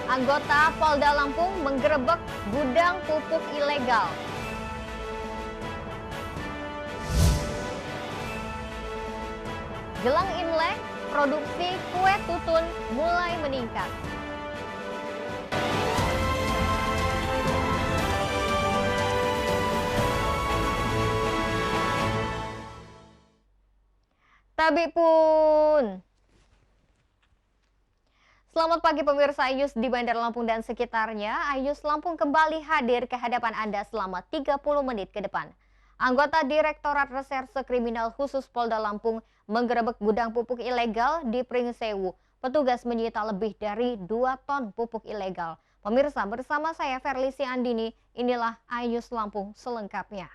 Anggota Polda Lampung menggerebek gudang pupuk ilegal. Jelang Imlek, produksi kue tutun mulai meningkat. Tabi pun. Selamat pagi pemirsa Ayus di Bandar Lampung dan sekitarnya. Ayus Lampung kembali hadir ke hadapan Anda selama 30 menit ke depan. Anggota Direktorat Reserse Kriminal Khusus Polda Lampung menggerebek gudang pupuk ilegal di Pringsewu. Petugas menyita lebih dari 2 ton pupuk ilegal. Pemirsa, bersama saya Verlisi Andini, inilah Ayus Lampung selengkapnya.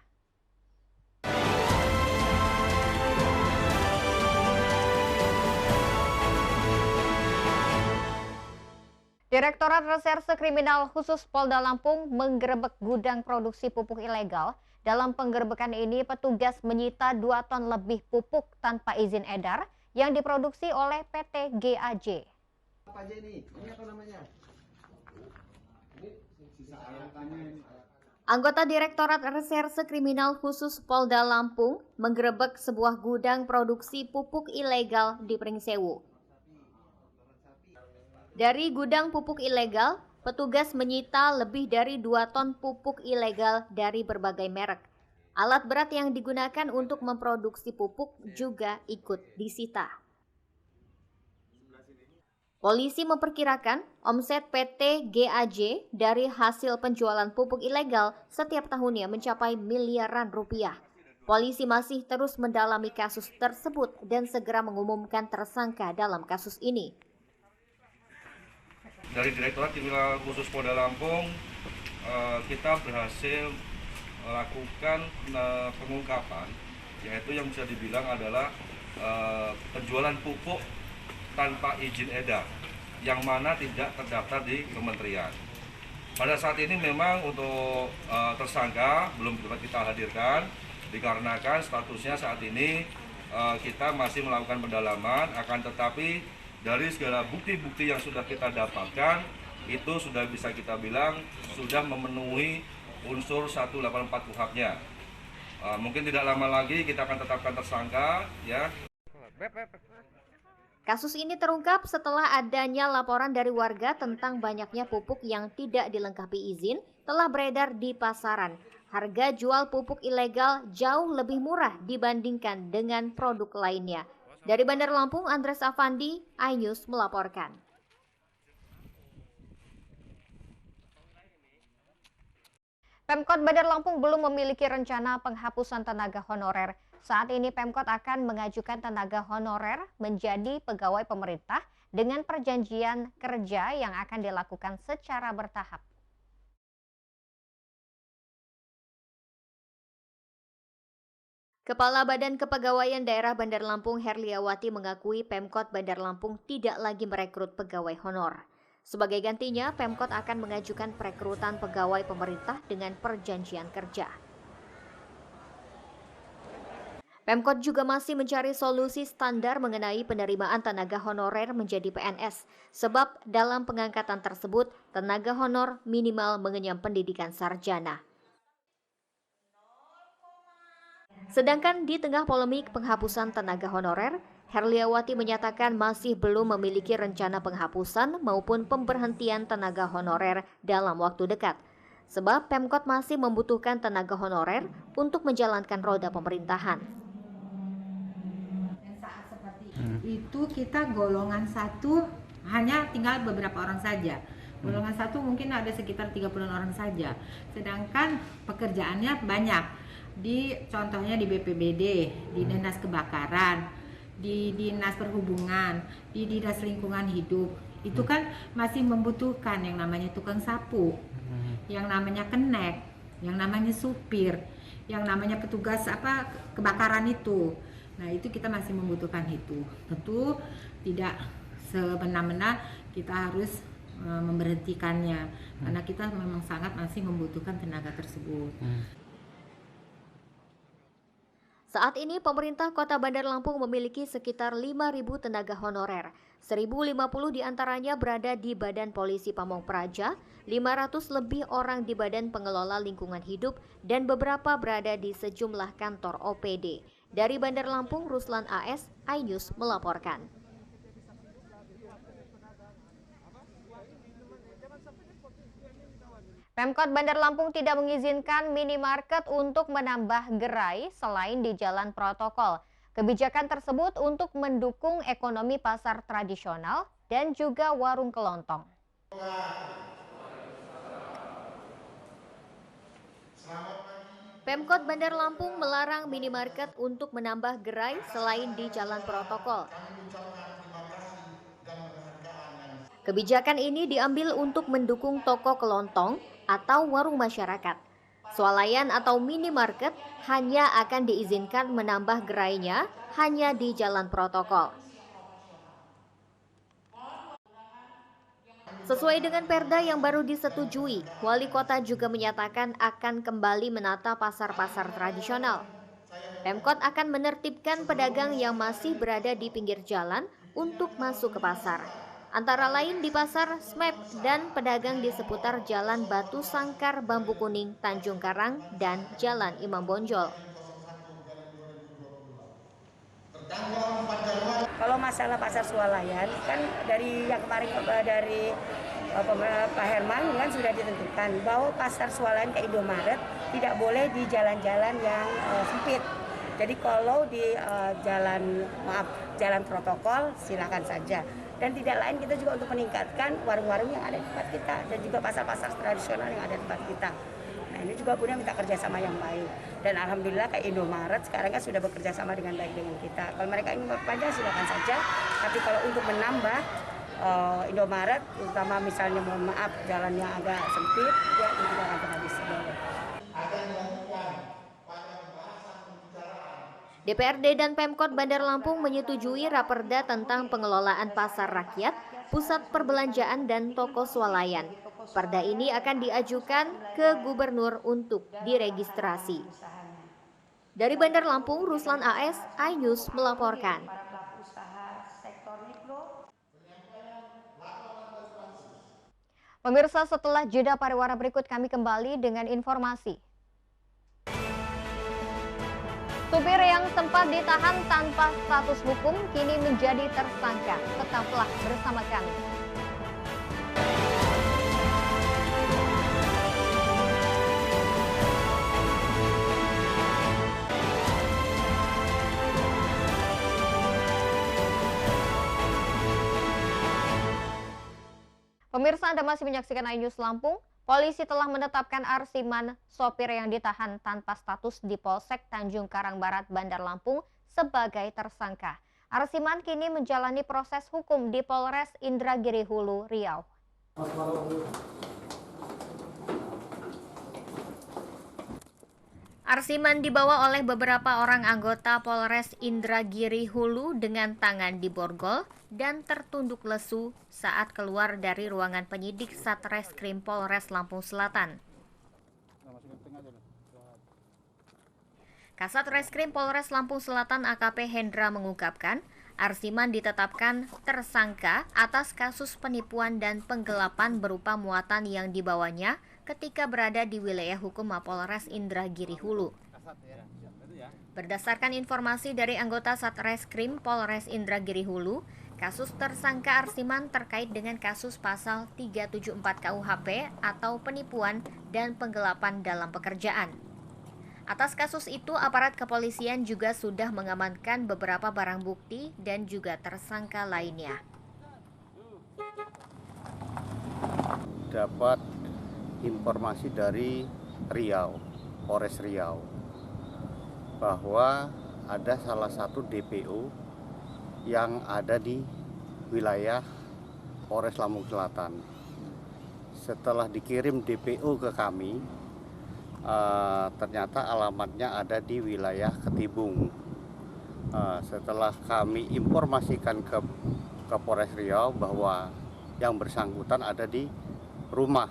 Direktorat Reserse Kriminal Khusus Polda Lampung menggerebek gudang produksi pupuk ilegal. Dalam penggerebekan ini, petugas menyita 2 ton lebih pupuk tanpa izin edar yang diproduksi oleh PT GAJ. Apa aja ini? Ini apa namanya? Ini sisa ayam. Anggota Direktorat Reserse Kriminal Khusus Polda Lampung menggerebek sebuah gudang produksi pupuk ilegal di Pringsewu. Dari gudang pupuk ilegal, petugas menyita lebih dari 2 ton pupuk ilegal dari berbagai merek. Alat berat yang digunakan untuk memproduksi pupuk juga ikut disita. Polisi memperkirakan omset PT GAJ dari hasil penjualan pupuk ilegal setiap tahunnya mencapai miliaran rupiah. Polisi masih terus mendalami kasus tersebut dan segera mengumumkan tersangka dalam kasus ini. Dari Direktorat Kriminal Khusus Polda Lampung, kita berhasil melakukan pengungkapan, yaitu yang bisa dibilang adalah penjualan pupuk tanpa izin edar, yang mana tidak terdaftar di kementerian. Pada saat ini memang untuk tersangka belum dapat kita hadirkan, dikarenakan statusnya saat ini kita masih melakukan pendalaman, akan tetapi dari segala bukti-bukti yang sudah kita dapatkan, itu sudah bisa kita bilang sudah memenuhi unsur 184 KUHP-nya. Mungkin tidak lama lagi kita akan tetapkan tersangka, ya. Kasus ini terungkap setelah adanya laporan dari warga tentang banyaknya pupuk yang tidak dilengkapi izin telah beredar di pasaran. Harga jual pupuk ilegal jauh lebih murah dibandingkan dengan produk lainnya. Dari Bandar Lampung, Andres Afandi, iNews melaporkan. Pemkot Bandar Lampung belum memiliki rencana penghapusan tenaga honorer. Saat ini Pemkot akan mengajukan tenaga honorer menjadi pegawai pemerintah dengan perjanjian kerja yang akan dilakukan secara bertahap. Kepala Badan Kepegawaian Daerah Bandar Lampung Herliawati mengakui Pemkot Bandar Lampung tidak lagi merekrut pegawai honor. Sebagai gantinya, Pemkot akan mengajukan perekrutan pegawai pemerintah dengan perjanjian kerja. Pemkot juga masih mencari solusi standar mengenai penerimaan tenaga honorer menjadi PNS, sebab dalam pengangkatan tersebut, tenaga honor minimal mengenyam pendidikan sarjana. Sedangkan di tengah polemik penghapusan tenaga honorer, Herliawati menyatakan masih belum memiliki rencana penghapusan maupun pemberhentian tenaga honorer dalam waktu dekat. Sebab Pemkot masih membutuhkan tenaga honorer untuk menjalankan roda pemerintahan. Saat seperti itu kita golongan 1 hanya tinggal beberapa orang saja. Golongan 1 mungkin ada sekitar 30-an orang saja. Sedangkan pekerjaannya banyak. Contohnya di BPBD, di Dinas Kebakaran, di Dinas Perhubungan, di Dinas Lingkungan Hidup. Itu kan masih membutuhkan yang namanya tukang sapu, yang namanya kenek, yang namanya supir, yang namanya petugas kebakaran itu. Nah, itu kita masih membutuhkan itu. Tentu tidak semena-mena kita harus memberhentikannya, karena kita memang sangat masih membutuhkan tenaga tersebut. Saat ini pemerintah Kota Bandar Lampung memiliki sekitar 5.000 tenaga honorer. 1.050 diantaranya berada di Badan Polisi Pamong Praja, 500 lebih orang di Badan Pengelola Lingkungan Hidup, dan beberapa berada di sejumlah kantor OPD. Dari Bandar Lampung, Ruslan AS, iNews melaporkan. Pemkot Bandar Lampung tidak mengizinkan minimarket untuk menambah gerai selain di jalan protokol. Kebijakan tersebut untuk mendukung ekonomi pasar tradisional dan juga warung kelontong. Pemkot Bandar Lampung melarang minimarket untuk menambah gerai selain di jalan protokol. Kebijakan ini diambil untuk mendukung toko kelontong atau warung masyarakat. Swalayan atau minimarket hanya akan diizinkan menambah gerainya hanya di jalan protokol. Sesuai dengan perda yang baru disetujui, Wali Kota juga menyatakan akan kembali menata pasar-pasar tradisional. Pemkot akan menertibkan pedagang yang masih berada di pinggir jalan untuk masuk ke pasar. Antara lain di Pasar Smep dan pedagang di seputar Jalan Batu Sangkar Bambu Kuning, Tanjung Karang, dan Jalan Imam Bonjol. Kalau masalah pasar swalayan kan dari yang kemarin dari Pak Herman kan sudah ditentukan bahwa pasar swalayan ke Indomaret tidak boleh di jalan-jalan yang sempit. Jadi kalau di jalan protokol silakan saja. Dan tidak lain kita juga untuk meningkatkan warung-warung yang ada di tempat kita dan juga pasar-pasar tradisional yang ada di tempat kita. Nah ini juga punya minta kerjasama yang baik. Dan alhamdulillah kayak Indomaret sekarang kan sudah bekerja sama dengan baik dengan kita. Kalau mereka ingin memperpanjang silakan saja. Tapi kalau untuk menambah Indomaret, terutama misalnya mohon maaf jalannya agak sempit, ya itu tidak akan pernah bisa. DPRD dan Pemkot Bandar Lampung menyetujui raperda tentang pengelolaan pasar rakyat, pusat perbelanjaan dan toko swalayan. Perda ini akan diajukan ke gubernur untuk diregistrasi. Dari Bandar Lampung, Ruslan AS, iNews melaporkan. Pemirsa, setelah jeda pariwara berikut kami kembali dengan informasi. Supir yang sempat ditahan tanpa status hukum kini menjadi tersangka. Tetaplah bersama kami. Pemirsa, Anda masih menyaksikan iNews Lampung. Polisi telah menetapkan Arsiman, sopir yang ditahan tanpa status di Polsek Tanjung Karang Barat, Bandar Lampung, sebagai tersangka. Arsiman kini menjalani proses hukum di Polres Indragiri Hulu, Riau. Arsiman dibawa oleh beberapa orang anggota Polres Indragiri Hulu dengan tangan diborgol dan tertunduk lesu saat keluar dari ruangan penyidik Satreskrim Polres Lampung Selatan. Kasat Reskrim Polres Lampung Selatan AKP Hendra mengungkapkan, Arsiman ditetapkan tersangka atas kasus penipuan dan penggelapan berupa muatan yang dibawanya ketika berada di wilayah hukum Mapolres Indragiri Hulu. Berdasarkan informasi dari anggota Satreskrim Polres Indragiri Hulu, kasus tersangka Arsiman terkait dengan kasus pasal 374 KUHP atau penipuan dan penggelapan dalam pekerjaan. Atas kasus itu, aparat kepolisian juga sudah mengamankan beberapa barang bukti dan juga tersangka lainnya. Dapat informasi dari Riau, Polres Riau, bahwa ada salah satu DPO yang ada di wilayah Polres Lampung Selatan. Setelah dikirim DPO ke kami, ternyata alamatnya ada di wilayah Ketibung. Setelah kami informasikan ke Polres Riau bahwa yang bersangkutan ada di rumah,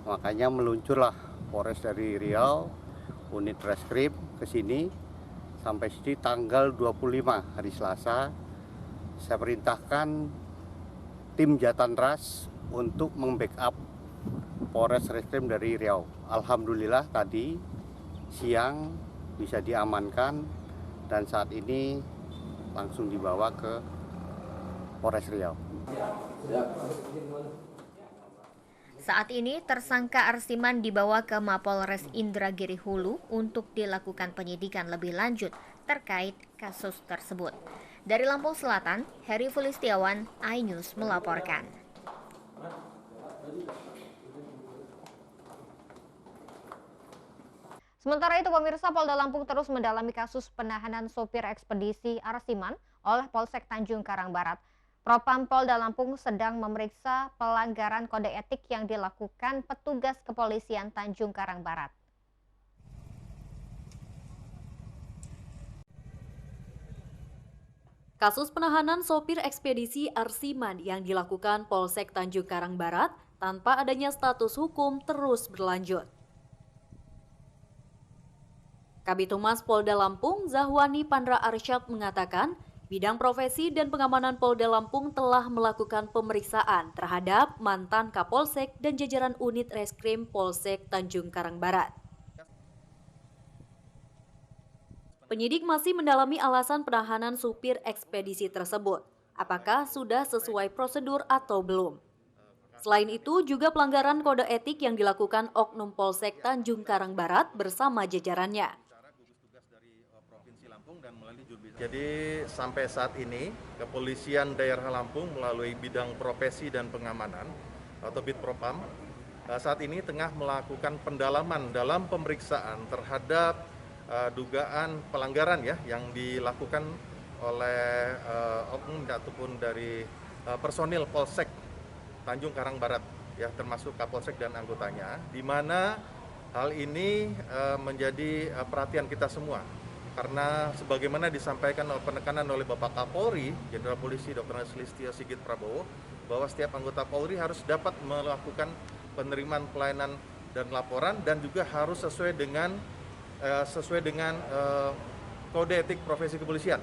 makanya meluncurlah Polres dari Riau, unit reskrim ke sini sampai sini tanggal 25 hari Selasa. Saya perintahkan tim Jatanras untuk membackup Polres Reskrim dari Riau. Alhamdulillah tadi siang bisa diamankan dan saat ini langsung dibawa ke Polres Riau. Saat ini tersangka Arsiman dibawa ke Mapolres Indragiri Hulu untuk dilakukan penyidikan lebih lanjut terkait kasus tersebut. Dari Lampung Selatan, Heri Fulistiawan, iNews melaporkan. Sementara itu, pemirsa, Polda Lampung terus mendalami kasus penahanan sopir ekspedisi Arsiman oleh Polsek Tanjung Karang Barat. Propam Polda Lampung sedang memeriksa pelanggaran kode etik yang dilakukan petugas kepolisian Tanjung Karang Barat. Kasus penahanan sopir ekspedisi Arsiman yang dilakukan Polsek Tanjung Karang Barat tanpa adanya status hukum terus berlanjut. Kabid Humas Polda Lampung, Zahwani Pandra Arsyad mengatakan, bidang profesi dan pengamanan Polda Lampung telah melakukan pemeriksaan terhadap mantan Kapolsek dan jajaran unit reskrim Polsek Tanjung Karang Barat. Penyidik masih mendalami alasan penahanan supir ekspedisi tersebut, apakah sudah sesuai prosedur atau belum. Selain itu, juga pelanggaran kode etik yang dilakukan Oknum Polsek Tanjung Karang Barat bersama jajarannya. Jadi sampai saat ini Kepolisian Daerah Lampung melalui bidang profesi dan pengamanan atau Bitpropam saat ini tengah melakukan pendalaman dalam pemeriksaan terhadap dugaan pelanggaran ya yang dilakukan oleh oknum ataupun dari personil Polsek Tanjung Karang Barat ya termasuk Kapolsek dan anggotanya, di mana hal ini menjadi perhatian kita semua. Karena sebagaimana disampaikan penekanan oleh Bapak Kapolri, Jenderal Polisi Dr. Listio Sigit Prabowo, bahwa setiap anggota Polri harus dapat melakukan penerimaan pelayanan dan laporan dan juga harus sesuai dengan kode etik profesi kepolisian.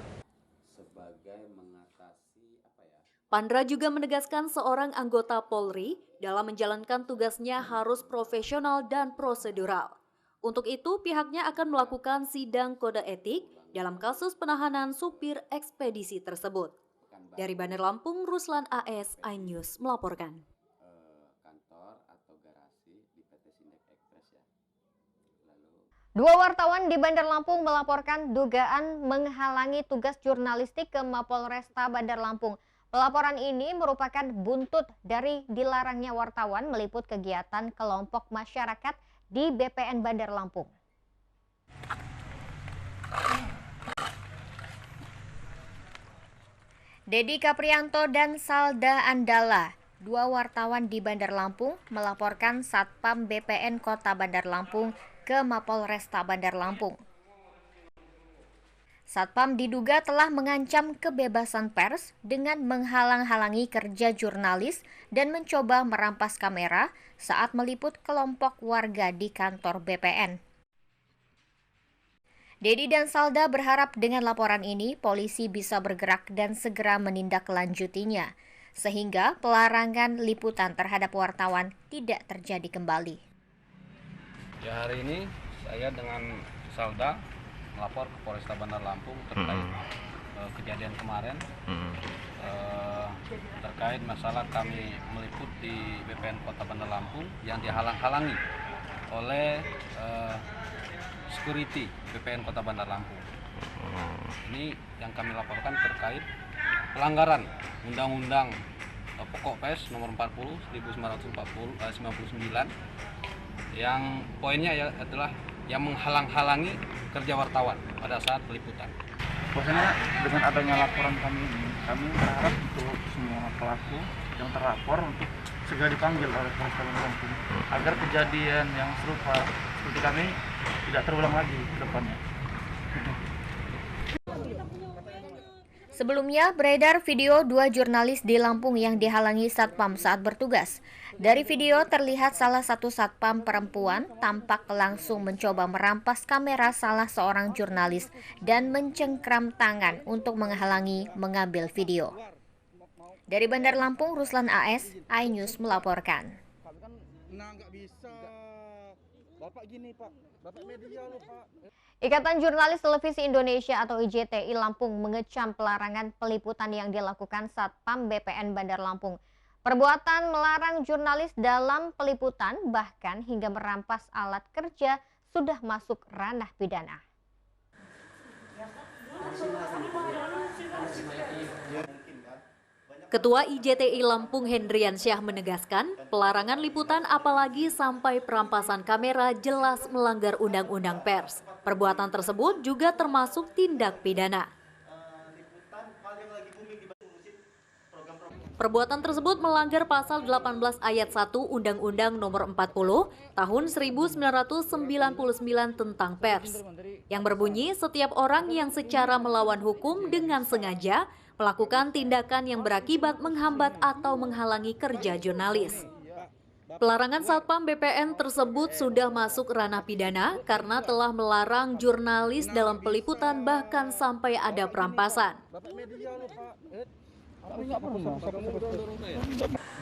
Pandra juga menegaskan seorang anggota Polri dalam menjalankan tugasnya harus profesional dan prosedural. Untuk itu, pihaknya akan melakukan sidang kode etik dalam kasus penahanan supir ekspedisi tersebut. Dari Bandar Lampung, Ruslan AS, iNews melaporkan. Dua wartawan di Bandar Lampung melaporkan dugaan menghalangi tugas jurnalistik ke Mapolresta Bandar Lampung. Pelaporan ini merupakan buntut dari dilarangnya wartawan meliput kegiatan kelompok masyarakat di BPN Bandar Lampung. Dedi Caprianto dan Salda Andala, dua wartawan di Bandar Lampung, melaporkan Satpam BPN Kota Bandar Lampung ke Mapolresta Bandar Lampung. Satpam diduga telah mengancam kebebasan pers dengan menghalang-halangi kerja jurnalis dan mencoba merampas kamera saat meliput kelompok warga di kantor BPN. Dedi dan Salda berharap dengan laporan ini polisi bisa bergerak dan segera menindaklanjutinya, sehingga pelarangan liputan terhadap wartawan tidak terjadi kembali. Ya, hari ini saya dengan Salda melapor ke Polresta Bandar Lampung terkait kejadian kemarin terkait masalah kami meliput di BPN Kota Bandar Lampung yang dihalang-halangi oleh security BPN Kota Bandar Lampung. Ini yang kami laporkan terkait pelanggaran Undang-Undang Pokok PES nomor 40 1999 yang poinnya adalah yang menghalang-halangi kerja wartawan pada saat peliputan. Bahwasanya dengan adanya laporan kami ini, kami berharap untuk semua pelaku yang terlapor untuk segera dipanggil oleh Polres Bandar Lampung agar kejadian yang serupa seperti kami tidak terulang lagi ke depannya. Sebelumnya beredar video dua jurnalis di Lampung yang dihalangi satpam saat bertugas. Dari video terlihat salah satu satpam perempuan tampak langsung mencoba merampas kamera salah seorang jurnalis dan mencengkram tangan untuk menghalangi mengambil video. Dari Bandar Lampung, Ruslan AS, iNews melaporkan. Ikatan Jurnalis Televisi Indonesia atau IJTI Lampung mengecam pelarangan peliputan yang dilakukan Satpam BPN Bandar Lampung. Perbuatan melarang jurnalis dalam peliputan bahkan hingga merampas alat kerja sudah masuk ranah pidana. Ketua IJTI Lampung Hendriansyah menegaskan, pelarangan liputan apalagi sampai perampasan kamera jelas melanggar Undang-Undang Pers. Perbuatan tersebut juga termasuk tindak pidana. Perbuatan tersebut melanggar pasal 18 ayat 1 Undang-Undang Nomor 40 Tahun 1999 tentang Pers, yang berbunyi setiap orang yang secara melawan hukum dengan sengaja melakukan tindakan yang berakibat menghambat atau menghalangi kerja jurnalis. Pelarangan Satpam BPN tersebut sudah masuk ranah pidana karena telah melarang jurnalis dalam peliputan bahkan sampai ada perampasan.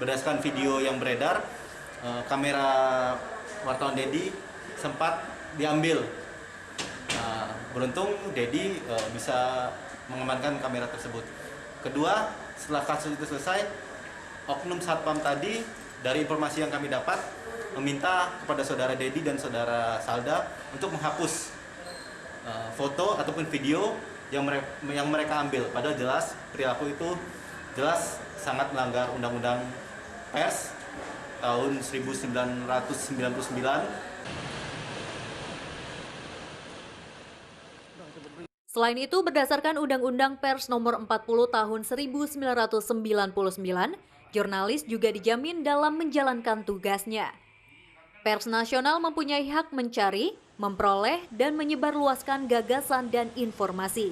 Berdasarkan video yang beredar, kamera wartawan Dedi sempat diambil. Beruntung Dedi bisa mengamankan kamera tersebut. Kedua, setelah kasus itu selesai, oknum Satpam tadi dari informasi yang kami dapat meminta kepada saudara Dedi dan saudara Salda untuk menghapus foto ataupun video yang mereka ambil. Padahal jelas perilaku itu jelas sangat melanggar Undang-Undang Pers tahun 1999. Selain itu, berdasarkan Undang-Undang Pers Nomor 40 Tahun 1999, jurnalis juga dijamin dalam menjalankan tugasnya. Pers nasional mempunyai hak mencari, memperoleh, dan menyebarluaskan gagasan dan informasi.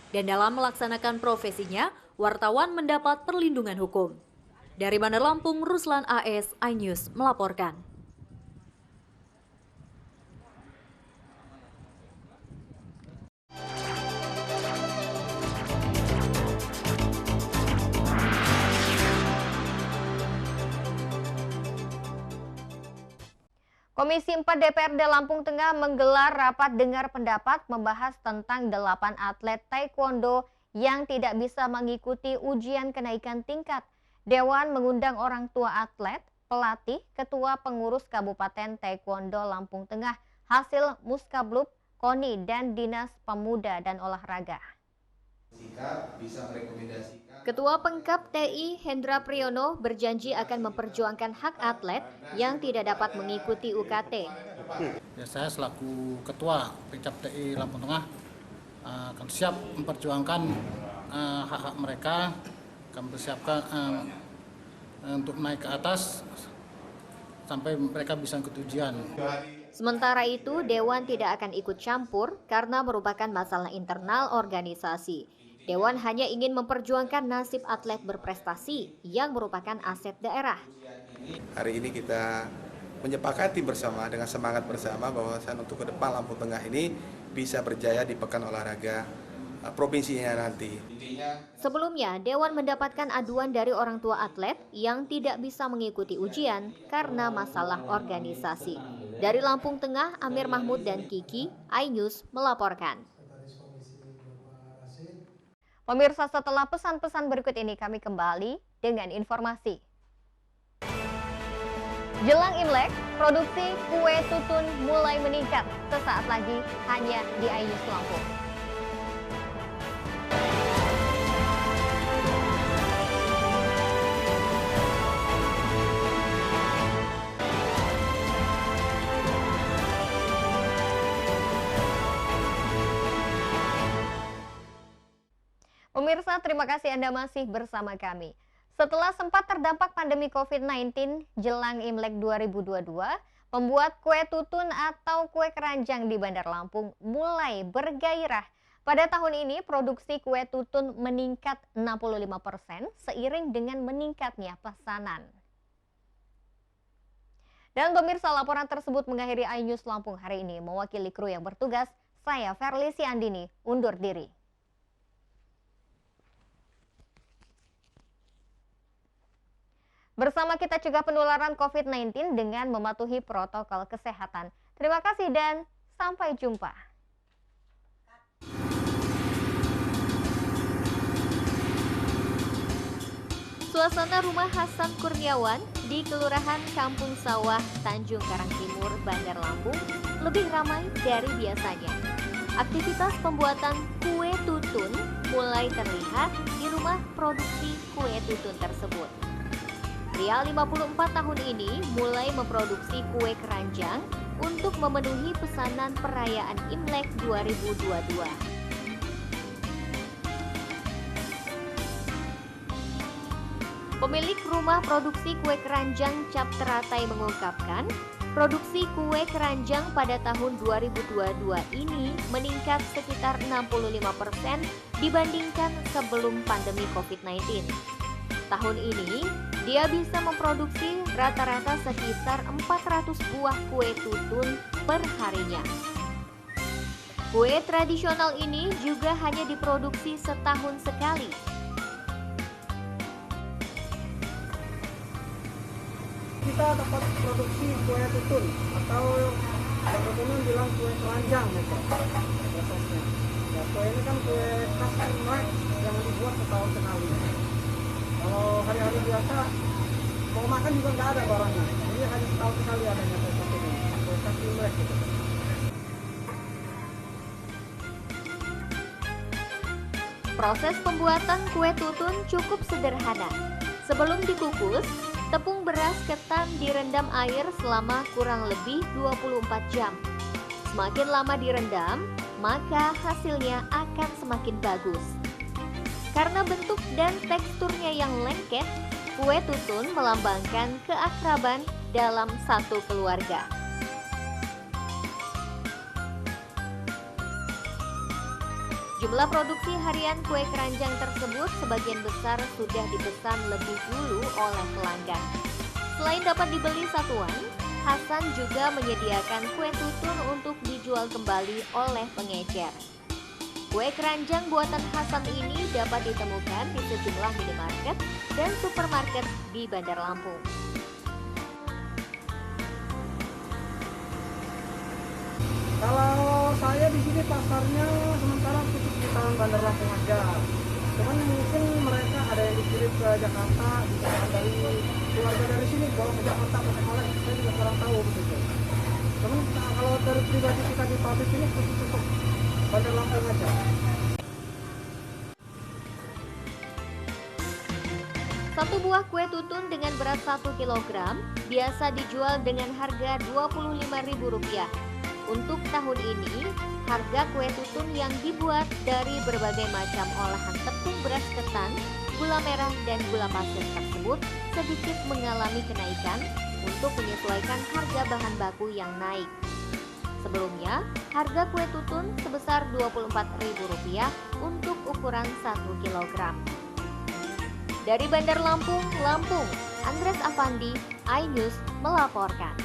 Dan dalam melaksanakan profesinya, wartawan mendapat perlindungan hukum. Dari Bandar Lampung, Ruslan AS, iNews melaporkan. Komisi 4 DPRD Lampung Tengah menggelar rapat dengar pendapat membahas tentang 8 atlet taekwondo yang tidak bisa mengikuti ujian kenaikan tingkat. Dewan mengundang orang tua atlet, pelatih, ketua pengurus Kabupaten Taekwondo Lampung Tengah, hasil Muskablub, KONI, dan Dinas Pemuda dan Olahraga. Ketua Pengkap TI Hendra Priyono berjanji akan memperjuangkan hak atlet yang tidak dapat mengikuti UKT. Ya, saya selaku Ketua Pengkap TI Lampung Tengah akan siap memperjuangkan hak-hak mereka, akan bersiapkan untuk naik ke atas sampai mereka bisa ikut ujian. Sementara itu, Dewan tidak akan ikut campur karena merupakan masalah internal organisasi. Dewan hanya ingin memperjuangkan nasib atlet berprestasi yang merupakan aset daerah. Hari ini kita menyepakati bersama dengan semangat bersama bahwasan untuk ke depan Lampung Tengah ini bisa berjaya di Pekan Olahraga provinsinya nanti. Sebelumnya, Dewan mendapatkan aduan dari orang tua atlet yang tidak bisa mengikuti ujian karena masalah organisasi. Dari Lampung Tengah, Amir Mahmud dan Kiki, iNews melaporkan. Pemirsa, setelah pesan-pesan berikut ini kami kembali dengan informasi. Jelang Imlek, produksi kue tutun mulai meningkat. Sesaat lagi hanya di iNews Lampung. Pemirsa, terima kasih Anda masih bersama kami. Setelah sempat terdampak pandemi COVID-19 jelang Imlek 2022, pembuat kue tutun atau kue keranjang di Bandar Lampung mulai bergairah. Pada tahun ini, produksi kue tutun meningkat 65% seiring dengan meningkatnya pesanan. Dan pemirsa, laporan tersebut mengakhiri iNews Lampung hari ini. Mewakili kru yang bertugas, saya Verlisi Andini undur diri. Bersama kita cegah penularan COVID-19 dengan mematuhi protokol kesehatan. Terima kasih dan sampai jumpa. Suasana rumah Hasan Kurniawan di Kelurahan Kampung Sawah, Tanjung Karang Timur, Bandar Lampung lebih ramai dari biasanya. Aktivitas pembuatan kue tutun mulai terlihat di rumah produksi kue tutun tersebut. Pria 54 tahun ini mulai memproduksi kue keranjang untuk memenuhi pesanan perayaan Imlek 2022. Pemilik rumah produksi kue keranjang Cap Teratai mengungkapkan, produksi kue keranjang pada tahun 2022 ini meningkat sekitar 65% dibandingkan sebelum pandemi COVID-19. Tahun ini, dia bisa memproduksi rata-rata sekitar 400 buah kue tutun per harinya. Kue tradisional ini juga hanya diproduksi setahun sekali. Kita dapat produksi kue tutun atau teman-teman bilang kue keranjang gitu prosesnya. Ya, kue ini kan kue khas Imlek yang dibuat setahun sekali. Kalau hari-hari biasa mau makan juga nggak ada barangnya. Jadi hanya setahun sekali adanya kue tutun ini, kue khas Imlek gitu. Proses pembuatan kue tutun cukup sederhana. Sebelum dikukus, tepung beras ketan direndam air selama kurang lebih 24 jam. Semakin lama direndam, maka hasilnya akan semakin bagus. Karena bentuk dan teksturnya yang lengket, kue tutun melambangkan keakraban dalam satu keluarga. Jumlah produksi harian kue keranjang tersebut sebagian besar sudah dipesan lebih dulu oleh pelanggan. Selain dapat dibeli satuan, Hasan juga menyediakan kue tutun untuk dijual kembali oleh pengecer. Kue keranjang buatan Hasan ini dapat ditemukan di sejumlah minimarket dan supermarket di Bandar Lampung. Kalau saya di sini pasarnya sementara tutup di tahun Bandar Lampung aja. Cuman mungkin mereka ada yang dikirim ke Jakarta, bisa dari keluarga dari sini bawa ke Jakarta pakai kolek, saya juga kurang tahu begitu. Cuman kalau dari pribadi kita di pabrik ini tutup Bandar Lampung aja. Satu buah kue tutun dengan berat 1 kg biasa dijual dengan harga Rp25.000. Untuk tahun ini, harga kue tutun yang dibuat dari berbagai macam olahan tepung beras ketan, gula merah, dan gula pasir tersebut sedikit mengalami kenaikan untuk menyesuaikan harga bahan baku yang naik. Sebelumnya, harga kue tutun sebesar Rp24.000 untuk ukuran 1 kg. Dari Bandar Lampung, Andres Afandi, iNews melaporkan.